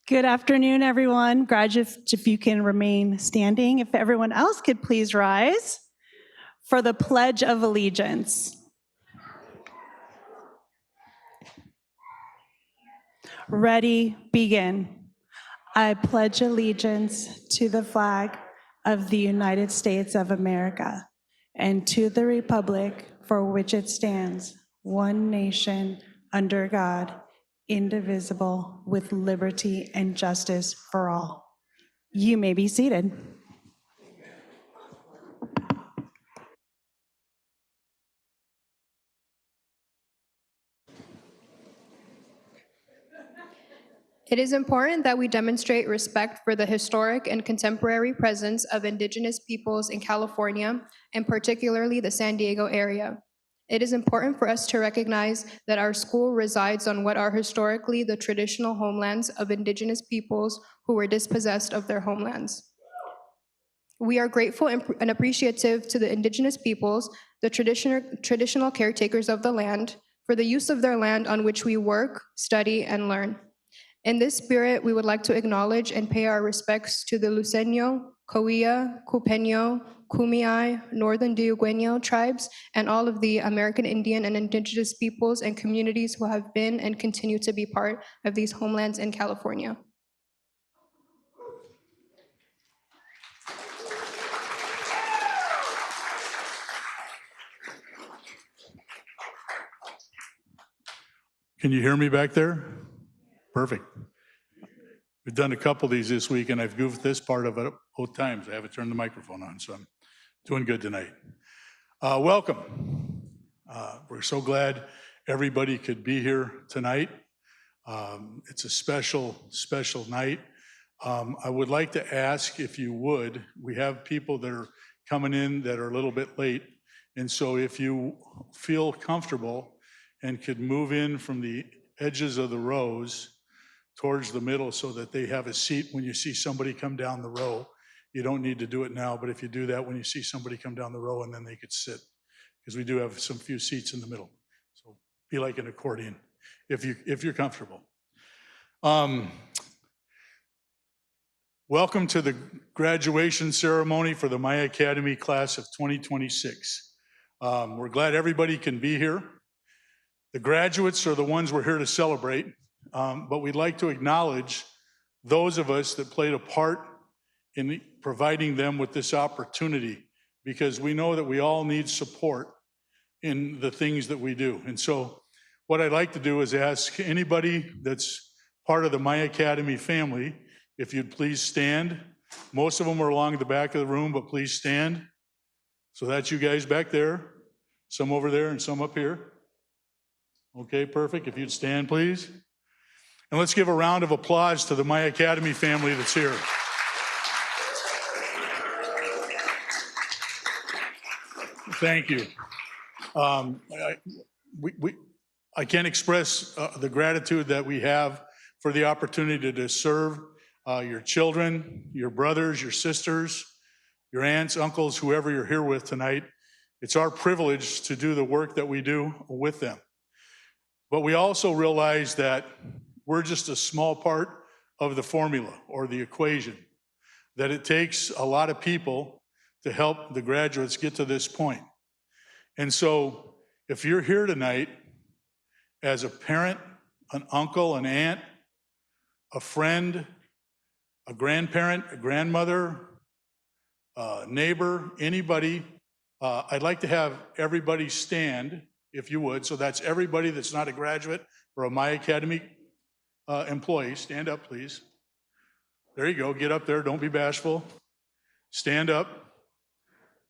Good afternoon, everyone. Graduates, if you can remain standing. If everyone else could please rise for the Pledge of Allegiance. Ready, begin. I pledge allegiance to the flag of the United States of America and to the republic for which it stands, one nation, under God, indivisible, with liberty and justice for all. You may be seated. It is important that we demonstrate respect for the historic and contemporary presence of Indigenous peoples in California, and particularly the San Diego area. It is important for us to recognize that our school resides on what are historically the traditional homelands of Indigenous peoples who were dispossessed of their homelands. We are grateful and appreciative to the Indigenous peoples, the traditional caretakers of the land, for the use of their land on which we work, study, and learn. In this spirit, we would like to acknowledge and pay our respects to the Luiseño, Cahuilla, Cupeño, Kumeyaay, Northern Diogüeño tribes, and all of the American Indian and Indigenous peoples and communities who have been and continue to be part of these homelands in California. Can you hear me back there? Perfect. We've done a couple of these this week, and I've goofed this part of it both times. I haven't turned the microphone on, so I'm doing good tonight. Welcome. We're so glad everybody could be here tonight. It's a special, special night. I would like to ask if you would, we have people that are coming in that are a little bit late, and so if you feel comfortable and could move in from the edges of the rows towards the middle so that they have a seat when you see somebody come down the row. You don't need to do it now, but if you do that when you see somebody come down the row, and then they could sit, because we do have some few seats in the middle. So be like an accordion if you're comfortable. Welcome to the graduation ceremony for the Maya Academy class of 2026. We're glad everybody can be here. The graduates are the ones we're here to celebrate. But we'd like to acknowledge those of us that played a part in providing them with this opportunity, because we know that we all need support in the things that we do. And so what I'd like to do is ask anybody that's part of the Maya Academy family, if you'd please stand. Most of them are along the back of the room, but please stand. So that's you guys back there, some over there and some up here. Okay, perfect. If you'd stand, please. And let's give a round of applause to the Maya Academy family that's here. Thank you. I can't express the gratitude that we have for the opportunity to serve your children, your brothers, your sisters, your aunts, uncles, whoever you're here with tonight. It's our privilege to do the work that we do with them. But we also realize that we're just a small part of the formula or the equation, that it takes a lot of people to help the graduates get to this point. And so if you're here tonight as a parent, an uncle, an aunt, a friend, a grandparent, a grandmother, a neighbor, anybody, I'd like to have everybody stand, if you would. So that's everybody that's not a graduate or a Maya Academy employee. Stand up, please. There you go. Get up there. Don't be bashful. Stand up.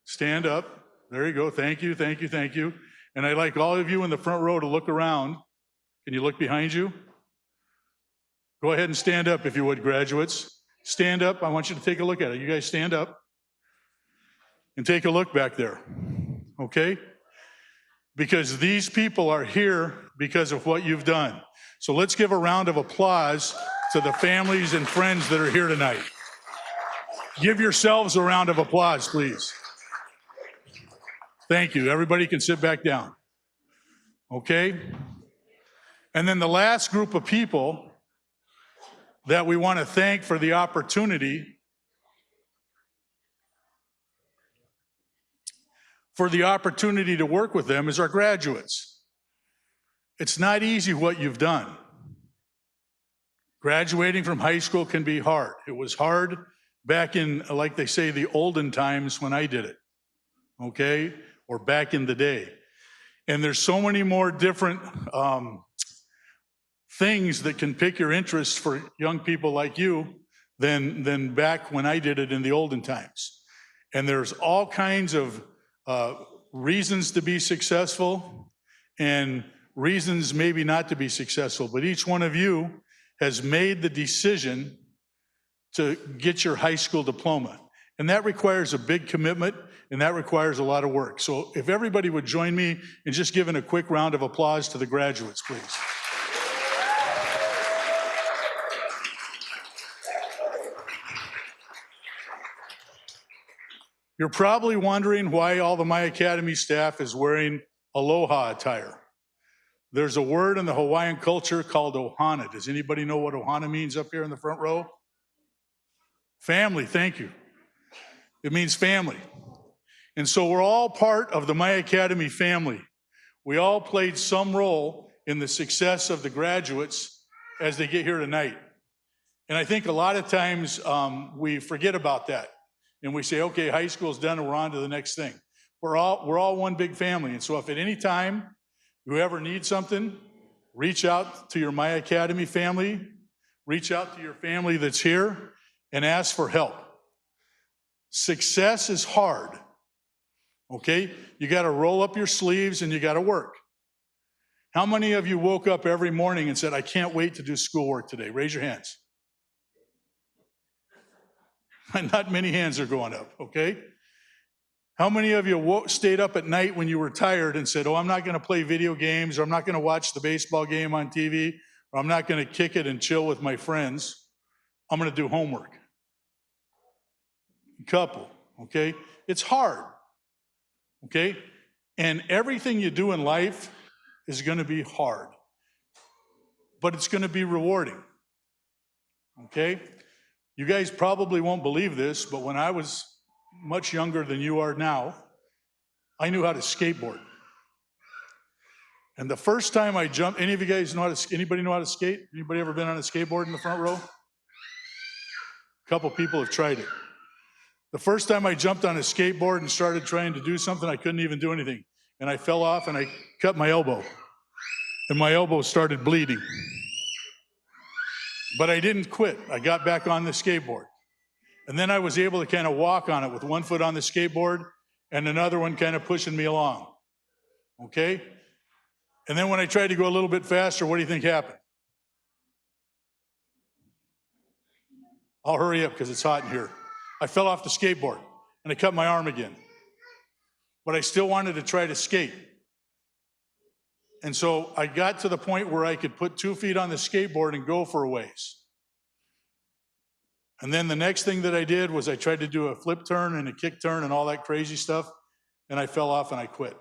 Stand up. There you go. Thank you, thank you, thank you. And I'd like all of you in the front row to look around. Can you look behind you? Go ahead and stand up if you would, graduates. Stand up. I want you to take a look at it. You guys stand up and take a look back there. Okay? Because these people are here because of what you've done. So let's give a round of applause to the families and friends that are here tonight. Give yourselves a round of applause, please. Thank you. Everybody can sit back down. Okay? And then the last group of people that we want to thank for the opportunity to work with them is our graduates. It's not easy what you've done. Graduating from high school can be hard. It was hard back in, like they say, the olden times when I did it, okay? Or back in the day. And there's so many more different things that can pick your interest for young people like you than back when I did it in the olden times. And there's all kinds of reasons to be successful and reasons maybe not to be successful. But each one of you has made the decision to get your high school diploma. And that requires a big commitment, and that requires a lot of work. So if everybody would join me in just giving a quick round of applause to the graduates, please. You're probably wondering why all the My Academy staff is wearing aloha attire. There's a word in the Hawaiian culture called ohana. Does anybody know what ohana means up here in the front row? Family, thank you. It means family. And so we're all part of the My Academy family. We all played some role in the success of the graduates as they get here tonight. And I think a lot of times we forget about that. And we say, okay, high school's done and we're on to the next thing. We're all one big family. And so if at any time you ever need something, reach out to your My Academy family, reach out to your family that's here and ask for help. Success is hard, okay? You gotta roll up your sleeves and you gotta work. How many of you woke up every morning and said, I can't wait to do schoolwork today? Raise your hands. Not many hands are going up, okay? How many of you stayed up at night when you were tired and said, oh, I'm not gonna play video games, or I'm not gonna watch the baseball game on TV, or I'm not gonna kick it and chill with my friends, I'm gonna do homework. Couple, okay? It's hard, okay? And everything you do in life is gonna be hard, but it's gonna be rewarding, okay? You guys probably won't believe this, but when I was much younger than you are now, I knew how to skateboard. And the first time I jumped, any of you guys know anybody know how to skate? Anybody ever been on a skateboard in the front row? A couple people have tried it. The first time I jumped on a skateboard and started trying to do something, I couldn't even do anything. And I fell off and I cut my elbow. And my elbow started bleeding. But I didn't quit. I got back on the skateboard. And then I was able to kind of walk on it with one foot on the skateboard and another one kind of pushing me along. Okay? And then when I tried to go a little bit faster, what do you think happened? I'll hurry up because it's hot in here. I fell off the skateboard and I cut my arm again. But I still wanted to try to skate. And so I got to the point where I could put 2 feet on the skateboard and go for a ways. And then the next thing that I did was I tried to do a flip turn and a kick turn and all that crazy stuff, and I fell off and I quit.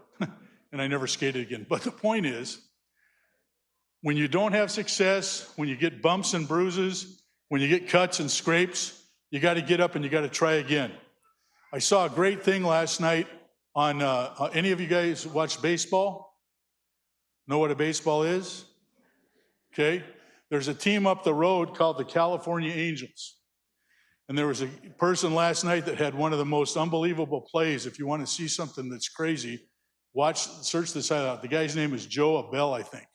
And I never skated again. But the point is, when you don't have success, when you get bumps and bruises, when you get cuts and scrapes, you got to get up and you got to try again. I saw a great thing last night on, any of you guys watch baseball? Know what a baseball is? Okay. There's a team up the road called the California Angels. And there was a person last night that had one of the most unbelievable plays. If you want to see something that's crazy, search this out. The guy's name is Joe Abell, I think.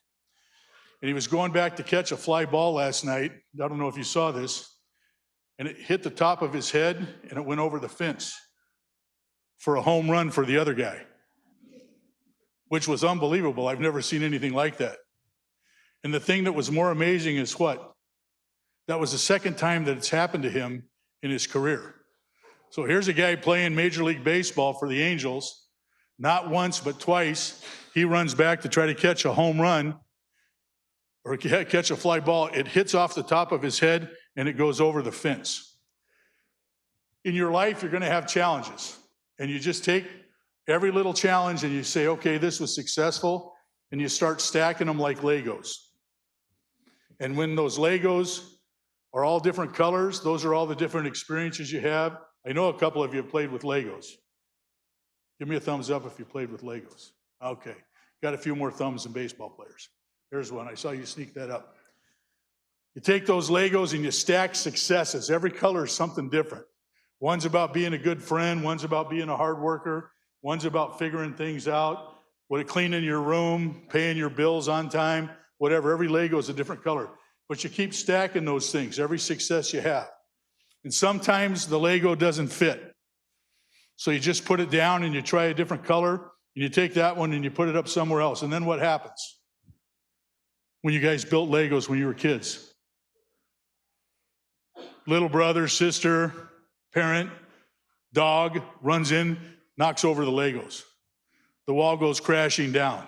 And he was going back to catch a fly ball last night. I don't know if you saw this. And it hit the top of his head and it went over the fence for a home run for the other guy, which was unbelievable. I've never seen anything like that. And the thing that was more amazing is what? That was the second time that it's happened to him in his career. So here's a guy playing Major League Baseball for the Angels. Not once, but twice, he runs back to try to catch a home run or catch a fly ball. It hits off the top of his head and it goes over the fence. In your life, you're going to have challenges. And you just take every little challenge and you say, okay, this was successful. And you start stacking them like Legos. And when those Legos are all different colors. Those are all the different experiences you have. I know a couple of you have played with Legos. Give me a thumbs up if you played with Legos. Okay, got a few more thumbs than baseball players. There's one, I saw you sneak that up. You take those Legos and you stack successes. Every color is something different. One's about being a good friend, one's about being a hard worker, one's about figuring things out, cleaning your room, paying your bills on time, whatever. Every Lego is a different color. But you keep stacking those things, every success you have. And sometimes the Lego doesn't fit. So you just put it down and you try a different color, and you take that one and you put it up somewhere else. And then what happens? When you guys built Legos when you were kids? Little brother, sister, parent, dog runs in, knocks over the Legos. The wall goes crashing down.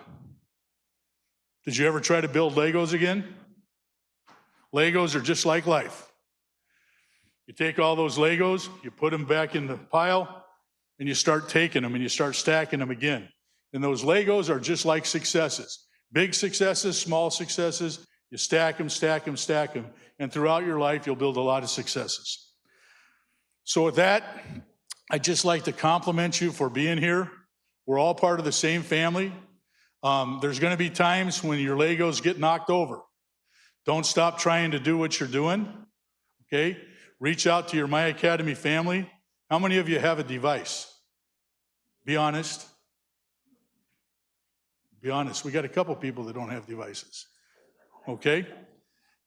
Did you ever try to build Legos again? Legos are just like life. You take all those Legos, you put them back in the pile, and you start taking them and you start stacking them again. And those Legos are just like successes. Big successes, small successes, you stack them, stack them, stack them. And throughout your life, you'll build a lot of successes. So with that, I'd just like to compliment you for being here. We're all part of the same family. There's going to be times when your Legos get knocked over. Don't stop trying to do what you're doing, okay? Reach out to your My Academy family. How many of you have a device? Be honest. Be honest. We got a couple people that don't have devices, okay?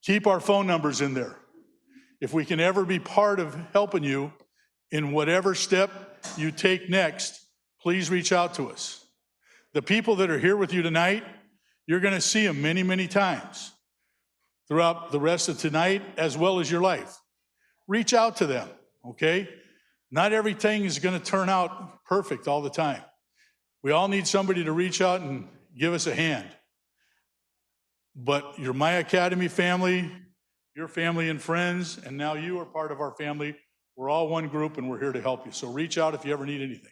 Keep our phone numbers in there. If we can ever be part of helping you in whatever step you take next, please reach out to us. The people that are here with you tonight, you're going to see them many, many times throughout the rest of tonight as well as your life. Reach out to them, okay? Not everything is going to turn out perfect all the time. We all need somebody to reach out and give us a hand. But your My Academy family, your family and friends, and now you are part of our family. We're all one group and we're here to help you. So reach out if you ever need anything.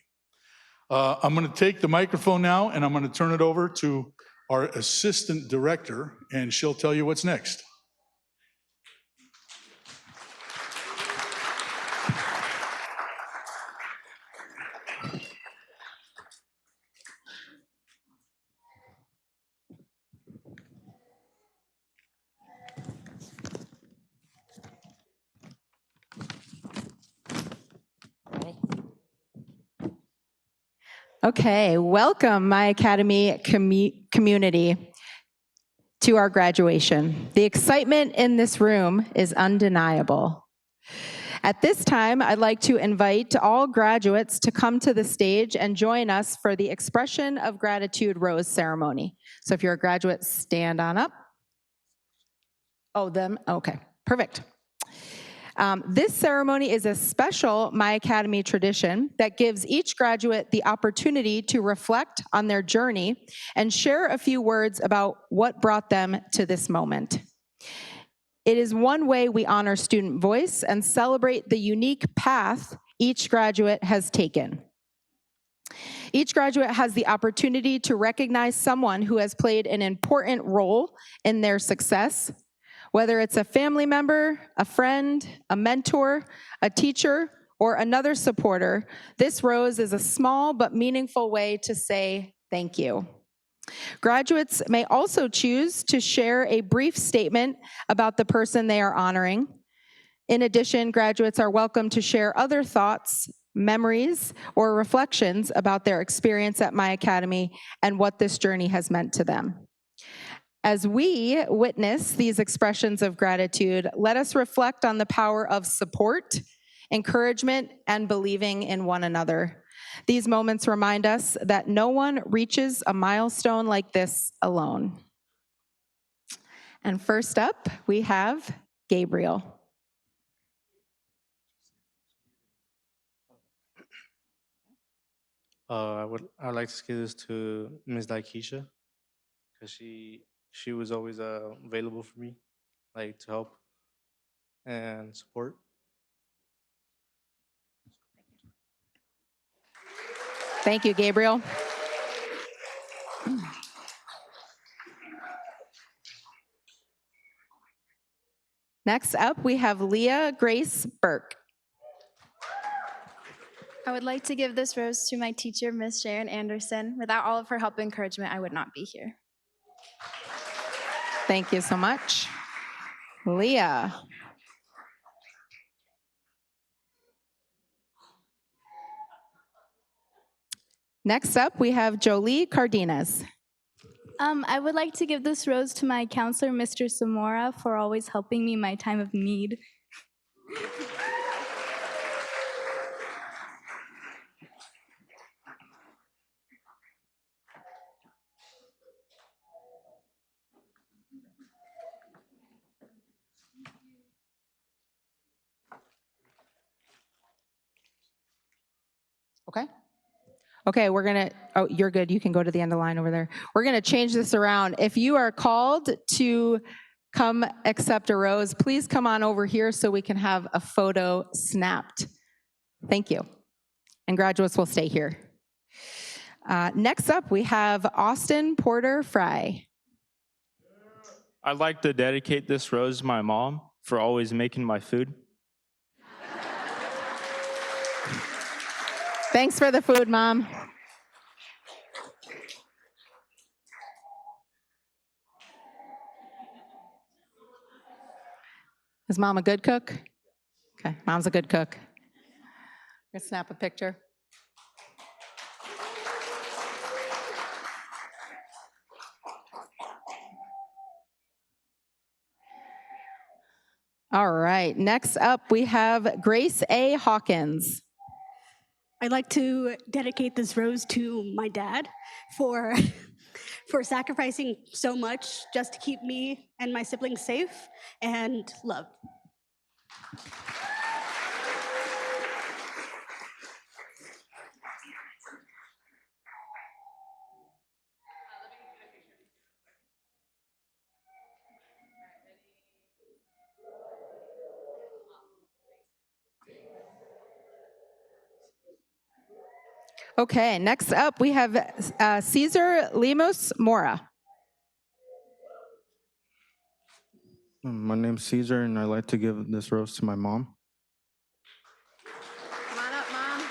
I'm going to take the microphone now and I'm going to turn it over to our assistant director and she'll tell you what's next. Okay, welcome, My Academy community, to our graduation. The excitement in this room is undeniable. At this time, I'd like to invite all graduates to come to the stage and join us for the Expression of Gratitude Rose ceremony. So if you're a graduate, stand on up. Oh, them? Okay, perfect. This ceremony is a special My Academy tradition that gives each graduate the opportunity to reflect on their journey and share a few words about what brought them to this moment. It is one way we honor student voice and celebrate the unique path each graduate has taken. Each graduate has the opportunity to recognize someone who has played an important role in their success. Whether it's a family member, a friend, a mentor, a teacher, or another supporter, this rose is a small but meaningful way to say thank you. Graduates may also choose to share a brief statement about the person they are honoring. In addition, graduates are welcome to share other thoughts, memories, or reflections about their experience at My Academy and what this journey has meant to them. As we witness these expressions of gratitude, let us reflect on the power of support, encouragement, and believing in one another. These moments remind us that no one reaches a milestone like this alone. And first up, we have Gabriel. I'd like to give this to Ms. Daikisha because she was always available for me, like to help and support. Thank you, Gabriel. Next up, we have Leah Grace Burke. I would like to give this rose to my teacher, Miss Sharon Anderson. Without all of her help and encouragement, I would not be here. Thank you so much. Leah. Next up, we have Jolie Cardenas. I would like to give this rose to my counselor, Mr. Zamora, for always helping me in my time of need. Okay. Okay, we're gonna, oh, you're good. You can go to the end of the line over there. We're gonna change this around. If you are called to come accept a rose, please come on over here so we can have a photo snapped. Thank you. And graduates will stay here. Next up, we have Austin Porter Fry. I'd like to dedicate this rose to my mom for always making my food. Thanks for the food, Mom. Is Mom a good cook? Okay, Mom's a good cook. Let's snap a picture. All right, next up we have Grace A. Hawkins. I'd like to dedicate this rose to my dad for sacrificing so much just to keep me and my siblings safe and loved. Okay, next up we have Cesar Lemos Mora. My name's Caesar, and I'd like to give this rose to my mom. Come on up, Mom.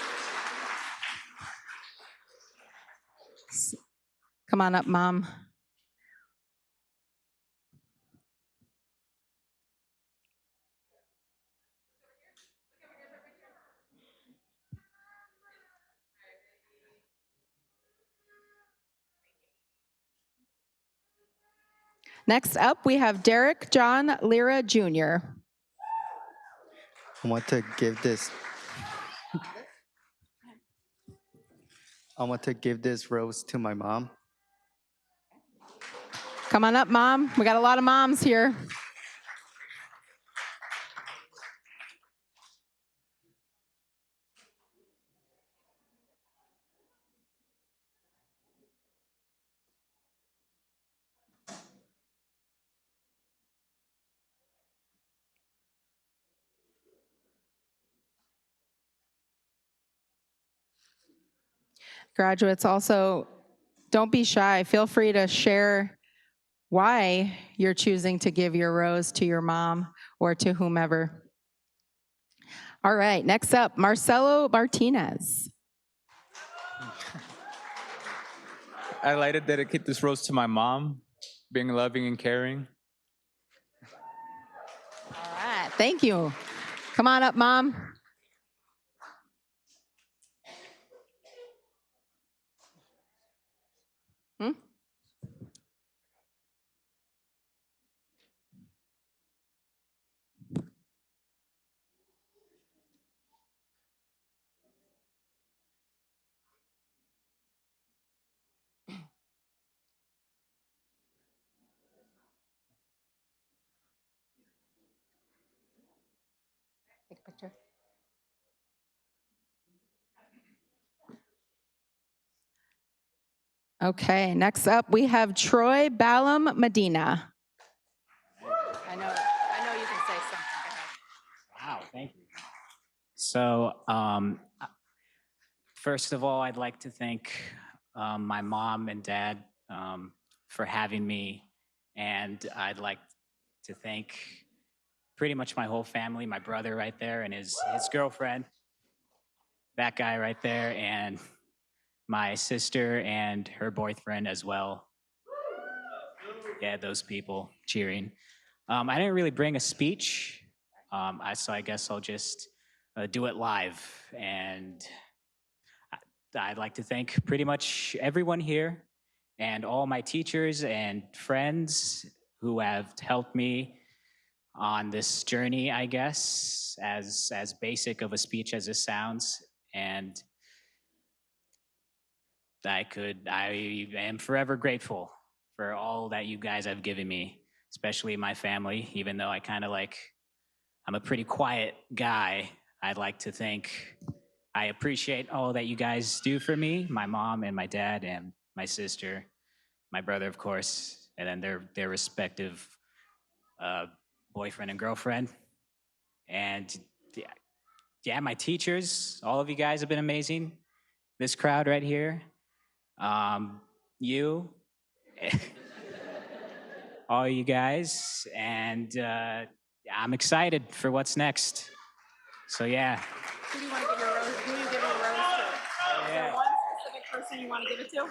Come on up, Mom. Next up, we have Derek John Lira Jr. I want to give this rose to my mom. Come on up, Mom. We got a lot of moms here. Graduates, also, don't be shy. Feel free to share why you're choosing to give your rose to your mom or to whomever. All right, next up, Marcelo Martinez. I'd like to dedicate this rose to my mom, being loving and caring. All right, thank you. Come on up, Mom. Take a picture. Okay, next up we have Troy Ballum Medina. I know you can say something. Wow, thank you. So, first of all, I'd like to thank my mom and dad for having me, and I'd like to thank pretty much my whole family, my brother right there and his girlfriend, that guy right there, and my sister and her boyfriend as well. Yeah, those people cheering. I didn't really bring a speech, so I guess I'll just do it live. And I'd like to thank pretty much everyone here and all my teachers and friends who have helped me on this journey, I guess, as basic of a speech as it sounds. And I am forever grateful for all that you guys have given me, especially my family, even though I'm a pretty quiet guy. I'd like to think I appreciate all that you guys do for me, my mom and my dad and my sister, my brother, of course, and then their respective boyfriend and girlfriend. And yeah, my teachers, all of you guys have been amazing. This crowd right here, you, all you guys, and I'm excited for what's next. So yeah. Who do you want to give your rose? Who are you giving a rose to? Is there one specific person you want to give it to?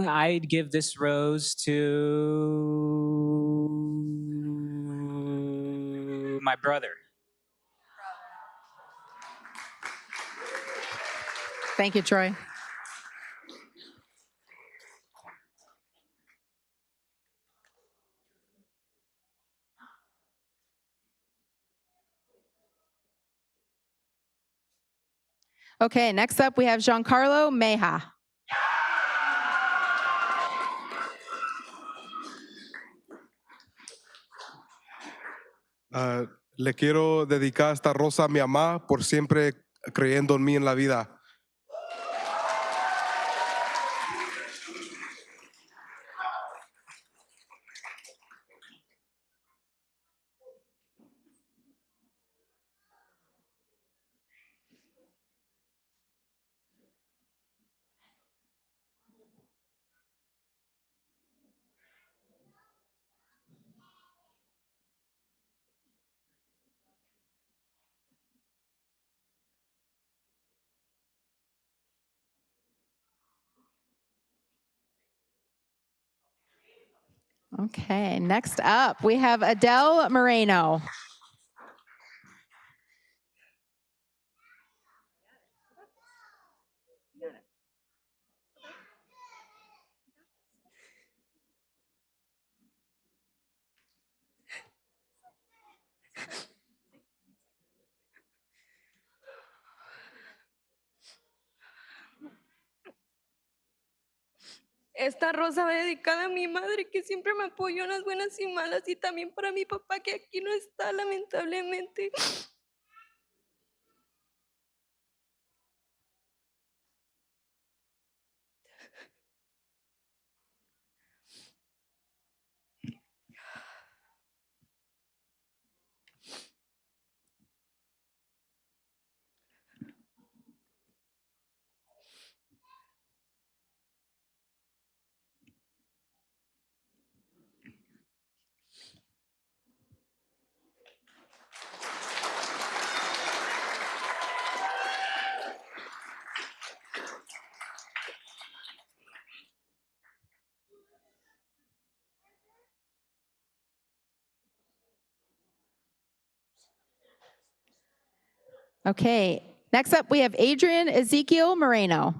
I'd give this rose to my brother. Thank you, Troy. Okay, next up we have Giancarlo Meja. Le quiero dedicar esta rosa a mi mamá por siempre creyendo en mí en la vida. Okay, next up we have Adele Moreno. Esta rosa va dedicada a mi madre, que siempre me apoyó en las buenas y malas, y también para mi papá, que aquí no está, lamentablemente. Okay, next up we have Adrian Ezekiel Moreno.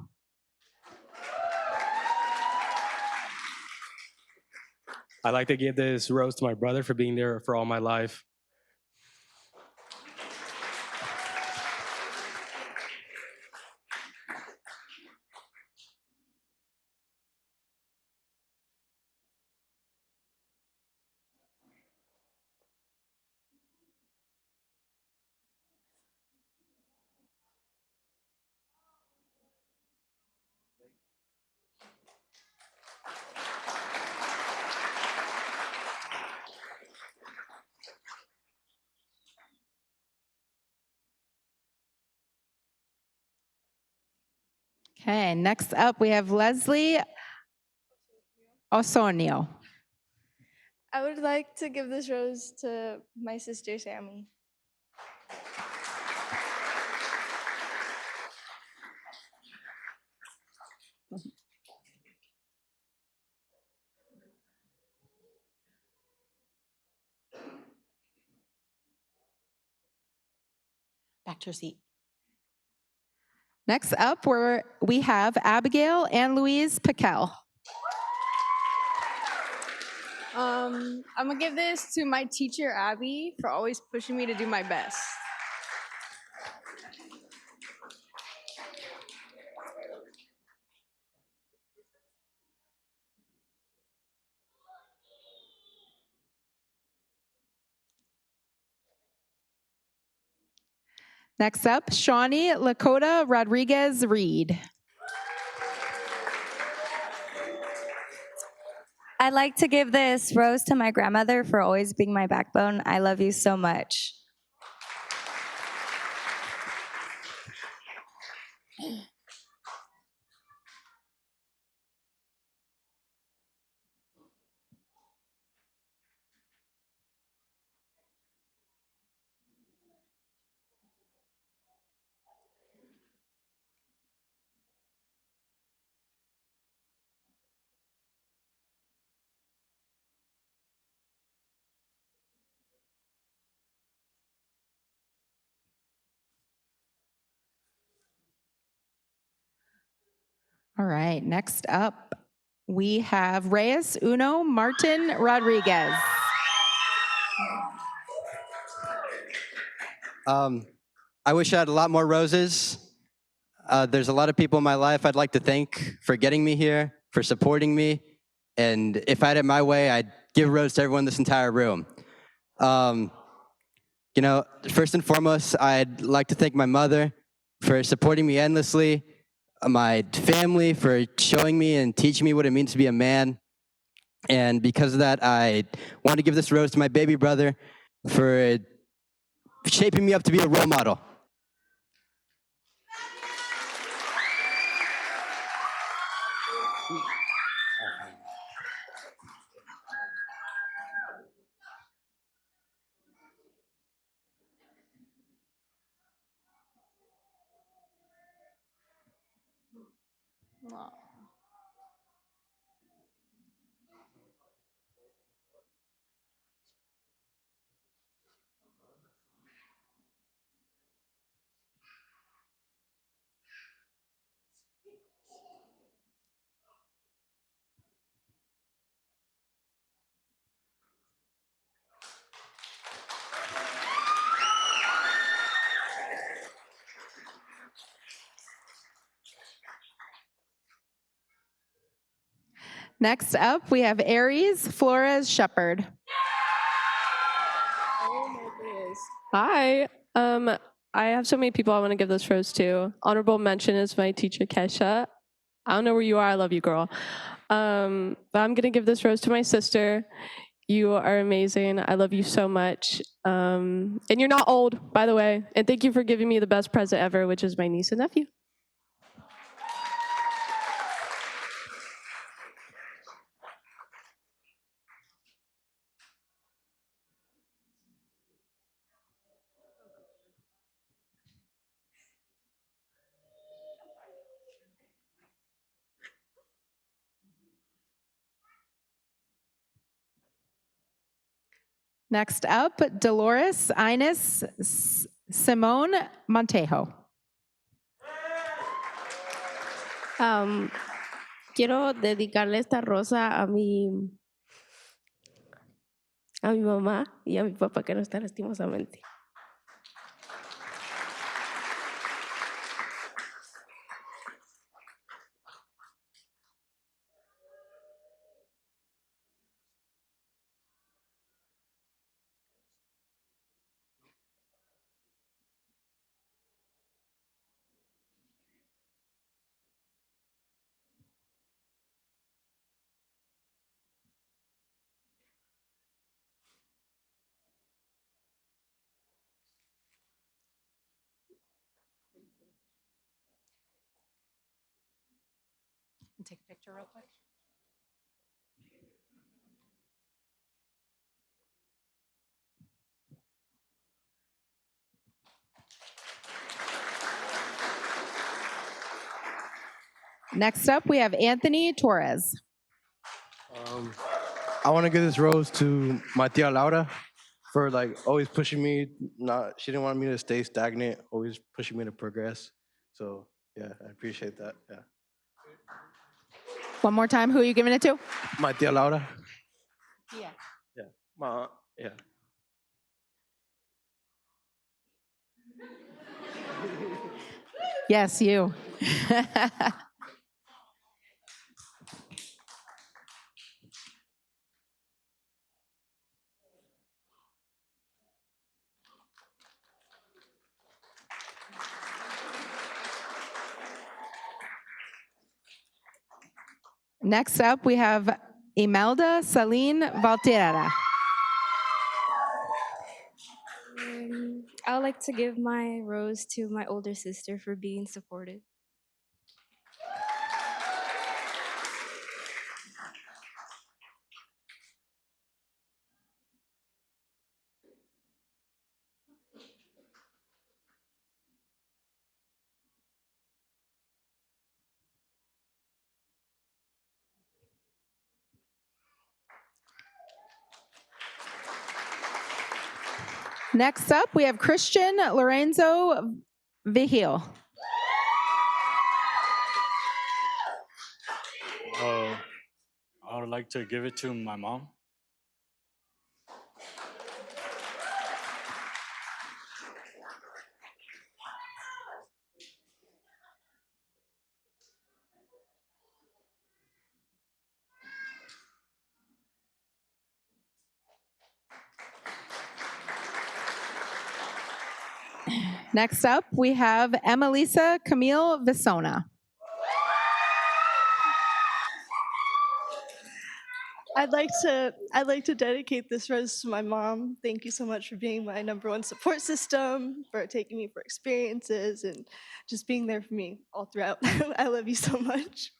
I'd like to give this rose to my brother for being there for all my life. Okay, next up we have Leslie Osonio. I would like to give this rose to my sister, Sammy. Back to your seat. Next up, we have Abigail and Louise Piquel. I'm gonna give this to my teacher, Abby, for always pushing me to do my best. Next up, Shawnee Lakota Rodriguez Reed. I'd like to give this rose to my grandmother for always being my backbone. I love you so much. All right, next up, we have Reyes Uno Martin Rodriguez. I wish I had a lot more roses. There's a lot of people in my life I'd like to thank for getting me here, for supporting me. And if I had it my way, I'd give a rose to everyone in this entire room. You know, first and foremost, I'd like to thank my mother for supporting me endlessly, my family for showing me and teaching me what it means to be a man. And because of that, I want to give this rose to my baby brother for shaping me up to be a role model. Next up, we have Aries Flores Shepard. Oh my goodness. Hi. I have so many people I want to give this rose to. Honorable mention is my teacher, Kesha. I don't know where you are. I love you, girl. But I'm going to give this rose to my sister. You are amazing. I love you so much. And you're not old, by the way. And thank you for giving me the best present ever, which is my niece and nephew. Next up, Dolores Ines Simone Montejo. Quiero dedicarle esta rosa a mi mamá y a mi papá que no está lastimosamente. Take a picture real quick. Next up, we have Anthony Torres. I want to give this rose to my tia Laura for like always pushing me. She didn't want me to stay stagnant, always pushing me to progress. So yeah, I appreciate that. Yeah. One more time, who are you giving it to? My tia Laura. Yeah. Yeah. Yeah. Yes, you. Next up, we have Imelda Saline Valtierra. I would like to give my rose to my older sister for being supportive. Next up, we have Christian Lorenzo Vigil. I would like to give it to my mom. Next up, we have Emelisa Camille Visona. I'd like to dedicate this rose to my mom. Thank you so much for being my #1 support system, for taking me for experiences, and just being there for me all throughout. I love you so much.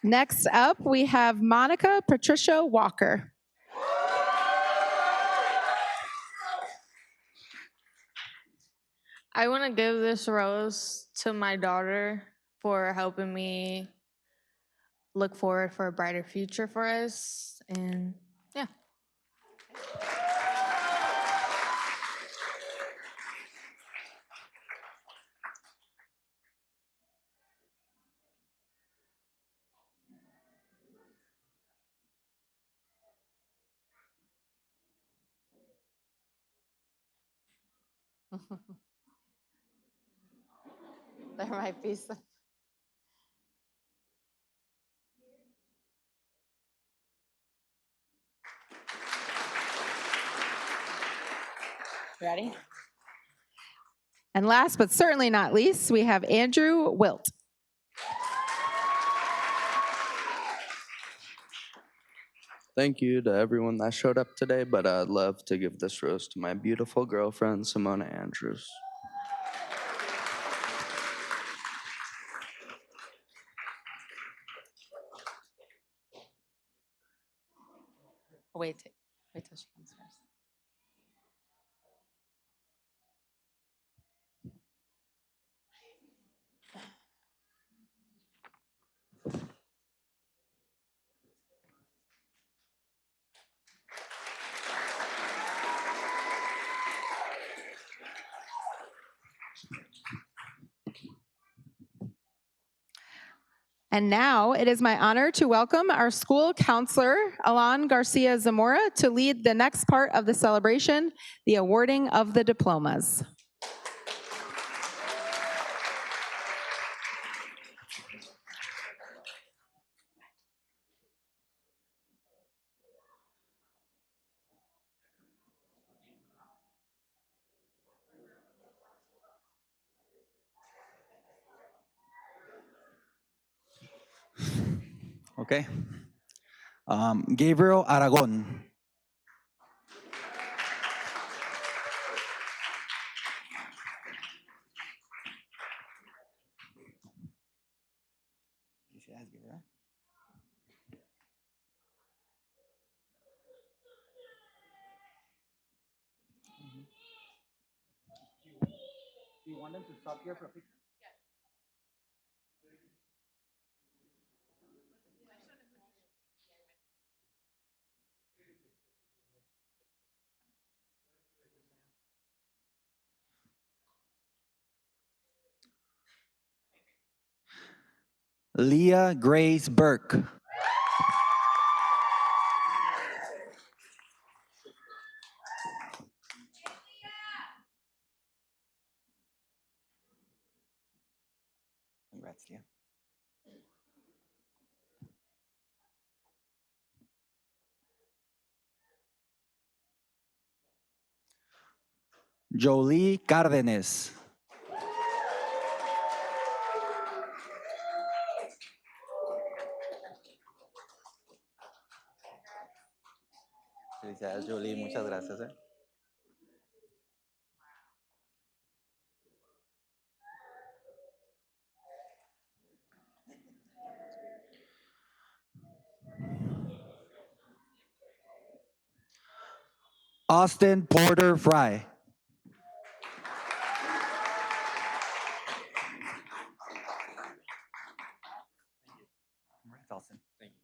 Next up, we have Monica Patricia Walker. I want to give this rose to my daughter for helping me look forward for a brighter future for us. And yeah. There might be some. Ready? And last but certainly not least, we have Andrew Wilt. Thank you to everyone that showed up today, but I'd love to give this rose to my beautiful girlfriend, Simona Andrews. Wait till she comes first. And now it is my honor to welcome our school counselor, Alan Garcia Zamora, to lead the next part of the celebration, the awarding of the diplomas. Okay. Gabriel Aragon. Do you want them to stop here for a picture? Leah Grace Burke. Congrats, Leah. Jolie Cárdenas. Felicidades, Jolie. Muchas gracias. Austin Porter Fry. Congrats, Austin. Thank you.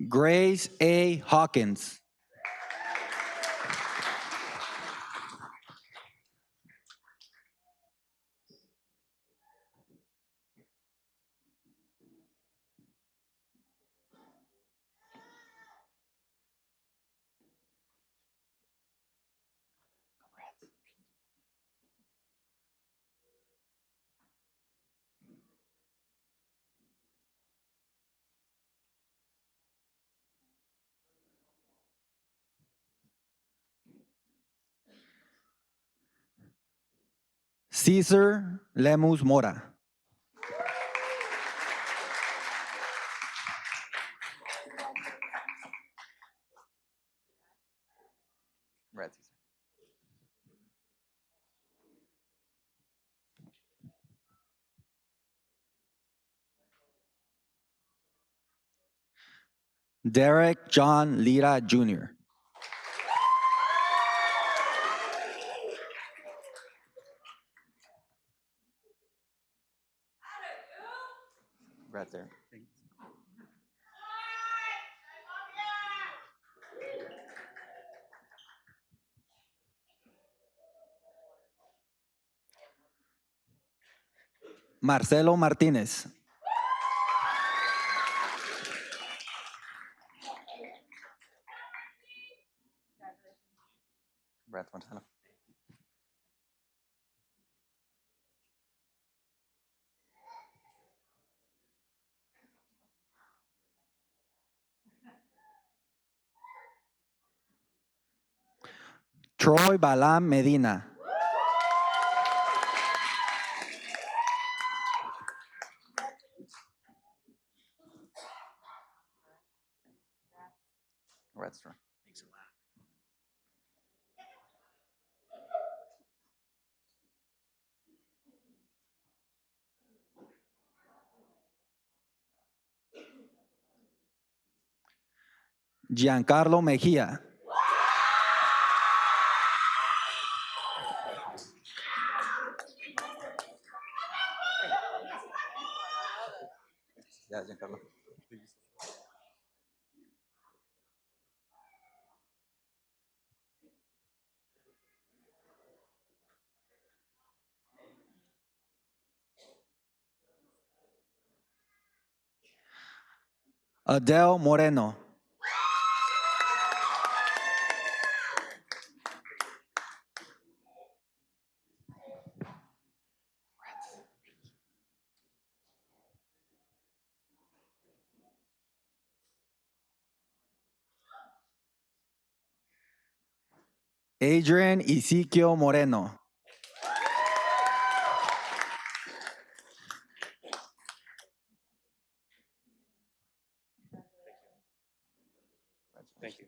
Grace A. Hawkins. Cesar Lemus Mora. Congrats, Cesar. Derek John Lira Jr. Congrats, Derek. Marcelo Martinez. Congrats, Marcelo. Troy Balam Medina. Congrats, Troy. Thanks a lot. Giancarlo Mejia. Yeah, Giancarlo. Adele Moreno. Adrian Ezequiel Moreno. Thank you.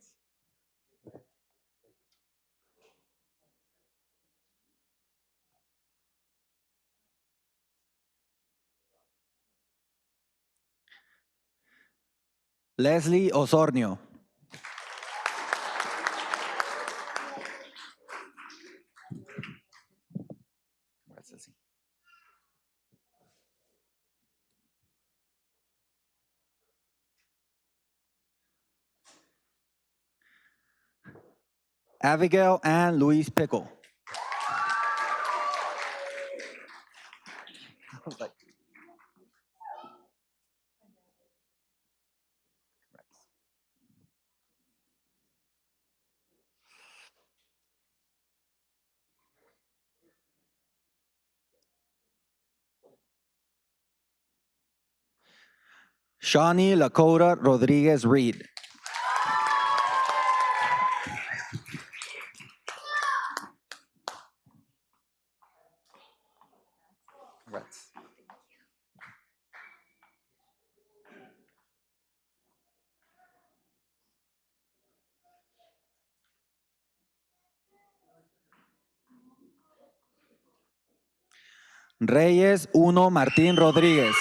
Leslie Osornio. Abigail Ann Luis Pickle. Shawnee Lakota Rodriguez Reed. Congrats. Reyes Uno Martín Rodríguez.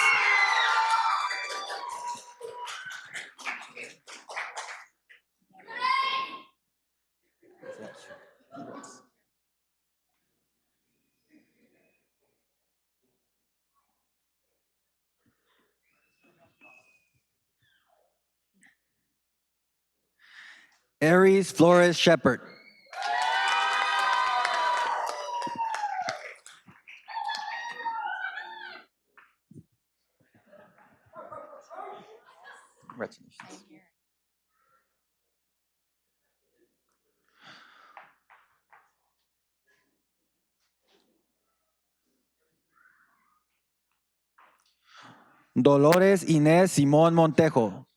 Aries Flores Shepard. Congratulations. Dolores Inés Simón Montejo.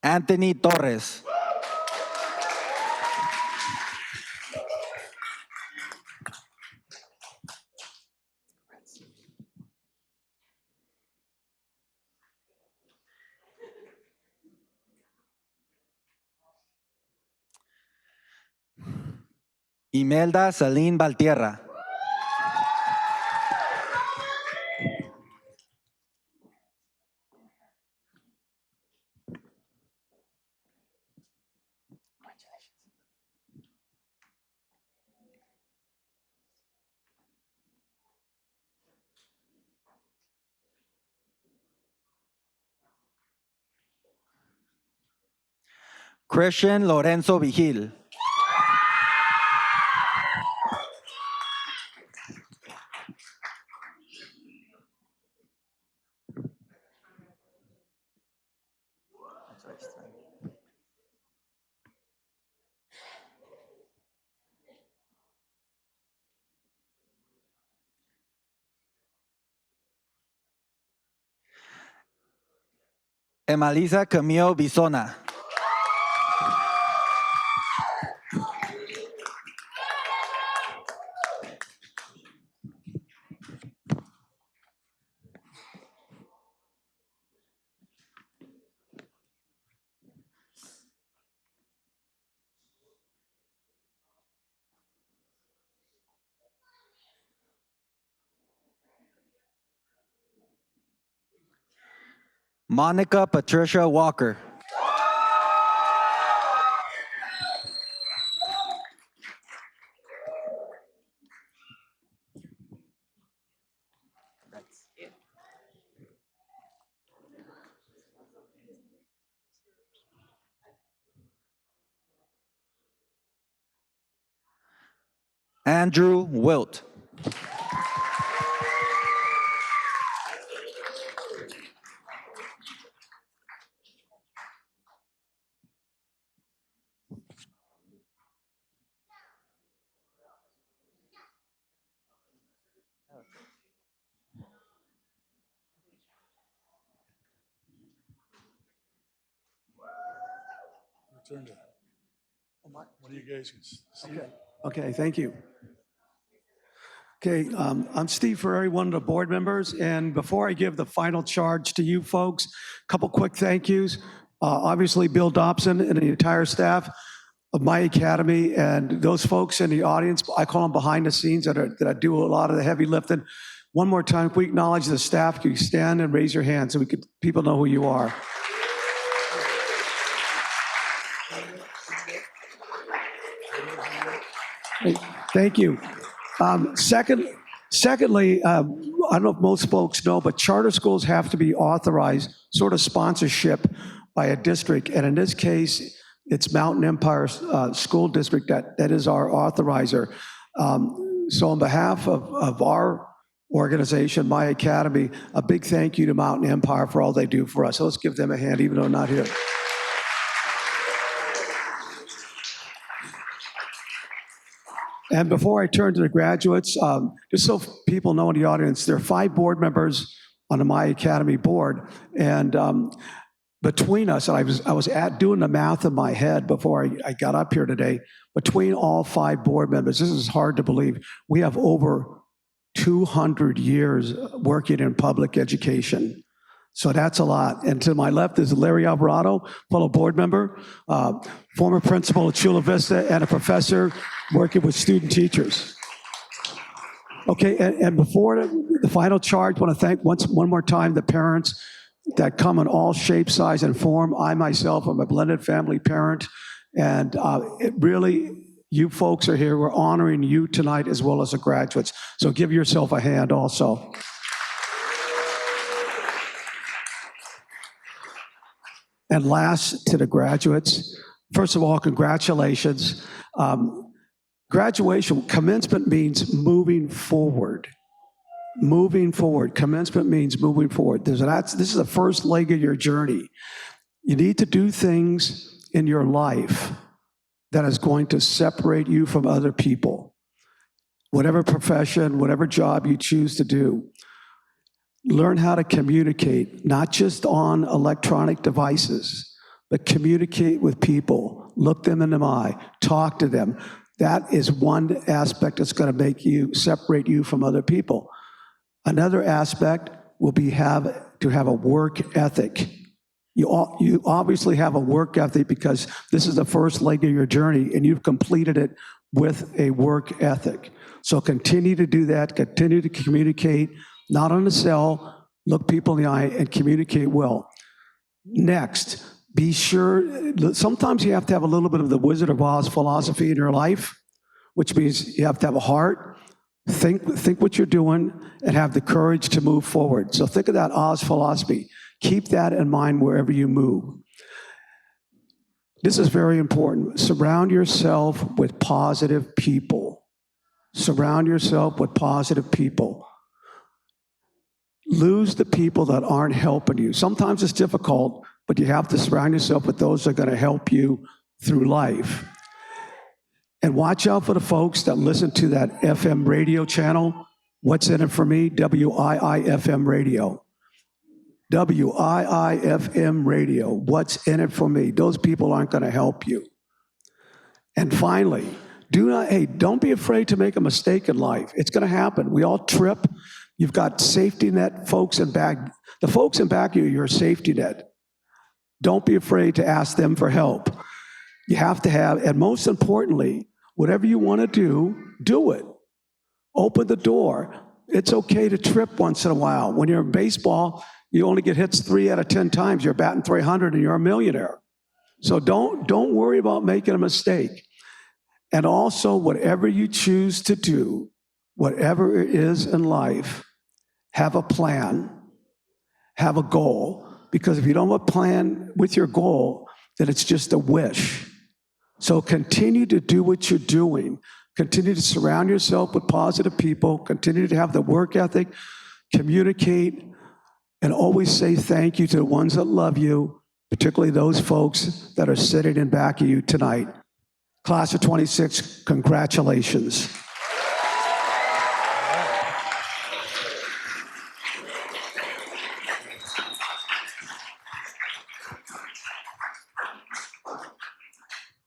Anthony Torres. Imelda Celine Valtierra. Christian Lorenzo Vigil. Emalisa Camille Bisona. Monica Patricia Walker. Andrew Wilt. turn to. One of you guys can see. Okay, thank you. Okay, I'm Steve Ferrari, one of the board members, and before I give the final charge to you folks, a couple quick thank yous. Obviously, Bill Dobson and the entire staff of my academy, and those folks in the audience, I call them behind the scenes that do a lot of the heavy lifting. One more time, can we acknowledge the staff? Can you stand and raise your hand so people know who you are? Thank you. Secondly, I don't know if most folks know, but charter schools have to be authorized, sort of sponsorship by a district. And in this case, it's Mountain Empire School District that is our authorizer. So on behalf of our organization, my academy, a big thank you to Mountain Empire for all they do for us. So let's give them a hand, even though not here. And before I turn to the graduates, just so people know in the audience, there are 5 board members on the My Academy board. And between us, I was doing the math in my head before I got up here today, between all 5 board members, this is hard to believe, we have over 200 years working in public education. So that's a lot. And to my left is Larry Alvarado, fellow board member, former principal at Chula Vista, and a professor working with student teachers. Okay, and before the final charge, I want to thank one more time the parents that come in all shapes, size, and form. I myself am a blended family parent, and it really, you folks are here. We're honoring you tonight as well as the graduates. So give yourself a hand also. And last, to the graduates, first of all, congratulations. Graduation, commencement means moving forward. Moving forward. Commencement means moving forward. This is the first leg of your journey. You need to do things in your life that is going to separate you from other people. Whatever profession, whatever job you choose to do. Learn how to communicate, not just on electronic devices, but communicate with people. Look them in the eye, talk to them. That is one aspect that's going to separate you from other people. Another aspect will be to have a work ethic. You obviously have a work ethic because this is the first leg of your journey and you've completed it with a work ethic. So continue to do that, continue to communicate, not on the cell, look people in the eye and communicate well. Next, be sure, sometimes you have to have a little bit of the Wizard of Oz philosophy in your life, which means you have to have a heart, think what you're doing, and have the courage to move forward. So think of that Oz philosophy. Keep that in mind wherever you move. This is very important. Surround yourself with positive people. Surround yourself with positive people. Lose the people that aren't helping you. Sometimes it's difficult, but you have to surround yourself with those that are going to help you through life. And watch out for the folks that listen to that FM radio channel. What's in it for me? WIIFM radio. WIIFM radio. What's in it for me? Those people aren't going to help you. And finally, don't be afraid to make a mistake in life. It's going to happen. We all trip. You've got safety net folks in back. The folks in back of you, you're a safety net. Don't be afraid to ask them for help. You have to have, and most importantly, whatever you want to do it. Open the door. It's okay to trip once in a while. When you're in baseball, you only get hits 3 out of 10 times. You're batting 300 and you're a millionaire. So don't worry about making a mistake. And also, whatever you choose to do, whatever it is in life, have a plan, have a goal. Because if you don't have a plan with your goal, then it's just a wish. So continue to do what you're doing. Continue to surround yourself with positive people. Continue to have the work ethic, communicate, and always say thank you to the ones that love you, particularly those folks that are sitting in back of you tonight. Class of 26, congratulations.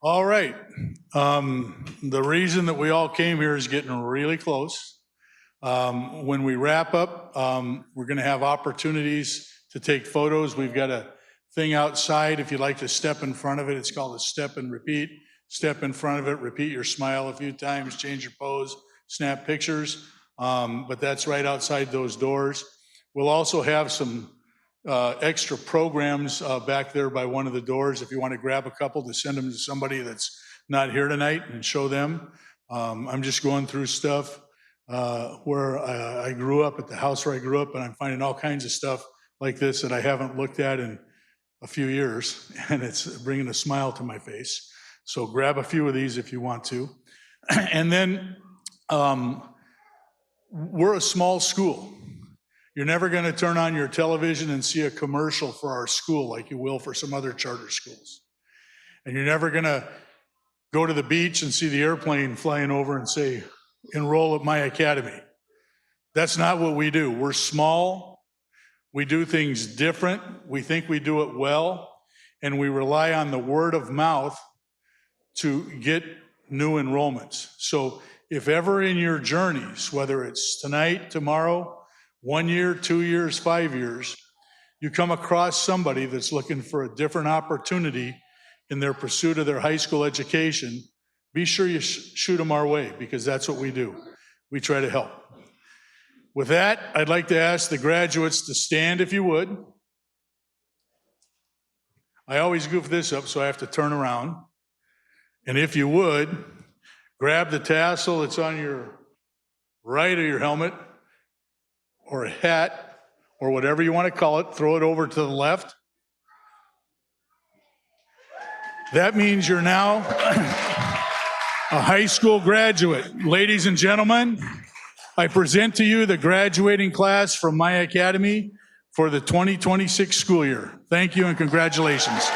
All right. The reason that we all came here is getting really close. When we wrap up, we're going to have opportunities to take photos. We've got a thing outside. If you'd like to step in front of it, it's called a step and repeat. Step in front of it, repeat your smile a few times, change your pose, snap pictures. But that's right outside those doors. We'll also have some extra programs back there by one of the doors. If you want to grab a couple to send them to somebody that's not here tonight and show them. I'm just going through stuff where I grew up, at the house where I grew up, and I'm finding all kinds of stuff like this that I haven't looked at in a few years, and it's bringing a smile to my face. So grab a few of these if you want to. And then we're a small school. You're never going to turn on your television and see a commercial for our school like you will for some other charter schools. And you're never going to go to the beach and see the airplane flying over and say, enroll at my academy. That's not what we do. We're small. We do things different. We think we do it well. And we rely on the word of mouth to get new enrollments. So if ever in your journeys, whether it's tonight, tomorrow, 1 year, 2 years, 5 years, you come across somebody that's looking for a different opportunity in their pursuit of their high school education, be sure you shoot them our way, because that's what we do. We try to help. With that, I'd like to ask the graduates to stand if you would. I always goof this up, so I have to turn around. And if you would, grab the tassel that's on your right of your helmet, or a hat, or whatever you want to call it, throw it over to the left. That means you're now a high school graduate. Ladies and gentlemen, I present to you the graduating class from my academy for the 2026 school year. Thank you and congratulations.